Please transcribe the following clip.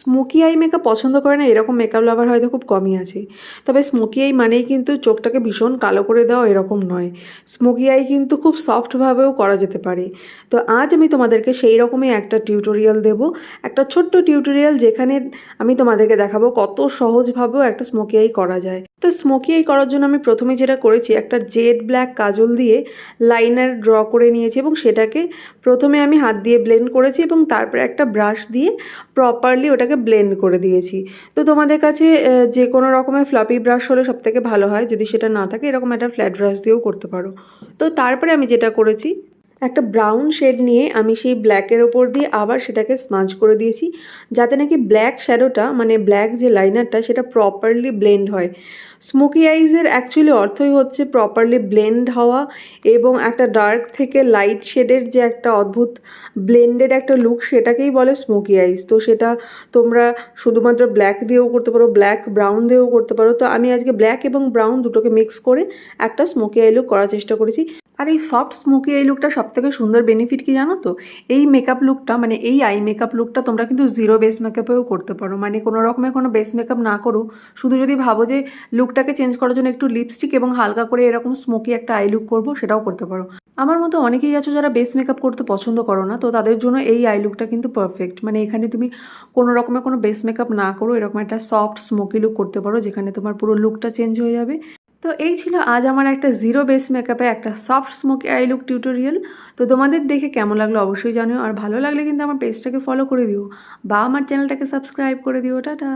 Smoky eye makeup পছন্দ করে না এরকম মেকআপ লাভার হয়তো খুব কমই আছে। তবে স্মোকি আই মানেই কিন্তু চোখটাকে ভীষণ কালো করে দেওয়া এরকম নয়। স্মোকি আই কিন্তু খুব সফটভাবেও করা যেতে পারে। তো আজ আমি তোমাদেরকে সেই রকমই একটা টিউটোরিয়াল দেব, একটা ছোট্ট টিউটোরিয়াল যেখানে আমি তোমাদেরকে দেখাবো কত সহজভাবেও একটা স্মোকি আই করা যায়। তো স্মোকি আই করার জন্য আমি প্রথমে যেটা করেছি, একটা জেড ব্ল্যাক কাজল দিয়ে লাইনার ড্র করে নিয়েছি এবং সেটাকে প্রথমে আমি হাত দিয়ে ব্লেন্ড করেছি এবং তারপরে একটা ব্রাশ দিয়ে প্রপারলি ওটাকে ব্লেন্ড করে দিয়েছি। তো তোমাদের কাছে যে কোনো রকমের ফ্লাপি ব্রাশ হলে সবথেকে ভালো হয়, যদি সেটা না থাকে এরকম একটা ফ্ল্যাট ব্রাশ দিয়েও করতে পারো। তো তারপরে আমি যেটা করেছি, একটা ব্রাউন শেড নিয়ে আমি সেই ব্ল্যাকের ওপর দিয়ে আবার সেটাকে স্মাজ করে দিয়েছি, যাতে নাকি ব্ল্যাক শ্যাডোটা মানে ব্ল্যাক যে লাইনারটা সেটা প্রপারলি ব্লেন্ড হয়। স্মোকি আইজের অ্যাকচুয়ালি অর্থই হচ্ছে প্রপারলি ব্লেন্ড হওয়া এবং একটা ডার্ক থেকে লাইট শেডের যে একটা অদ্ভুত ব্লেন্ডেড একটা লুক, সেটাকেই বলে স্মোকি আইজ। তো সেটা তোমরা শুধুমাত্র ব্ল্যাক দিয়েও করতে পারো, ব্ল্যাক ব্রাউন দিয়েও করতে পারো। তো আমি আজকে ব্ল্যাক এবং ব্রাউন দুটোকে মিক্স করে একটা স্মোকি আই লুক করার চেষ্টা করেছি। আর এই সফট স্মোকি আই লুকটা সবথেকে সুন্দর বেনিফিট কি জানো তো, এই মেকআপ লুকটা মানে এই আই মেকআপ লুকটা তোমরা কিন্তু জিরো বেস মেকআপেও করতে পারো, মানে কোনো রকমের কোনো বেস মেকআপ না করো। শুধু যদি ভাবো যে লুকটাকে চেঞ্জ করার জন্য একটু লিপস্টিক এবং হালকা করে এরকম স্মোকি একটা আই লুক করবো, সেটাও করতে পারো। আমার মতো অনেকেই আছো যারা বেস মেকআপ করতে পছন্দ করো না, তো তাদের জন্য এই আই লুকটা কিন্তু পারফেক্ট। মানে এখানে তুমি কোনো রকমের কোনো বেস মেকআপ না করো এরকম একটা সফট স্মোকি লুক করতে পারো, যেখানে তোমার পুরো লুকটা চেঞ্জ হয়ে যাবে। তো এই ছিল আজ আমার একটা জিরো বেস মেকআপে একটা soft smoky I look tutorial. তো তোমাদের দেখে কেমন লাগলো অবশ্যই জানিও, আর ভালো লাগলে কিন্তু আমার পেজটাকে ফলো করে দিও বা আমার চ্যানেলটাকে সাবস্ক্রাইব করে দিও। টাটা।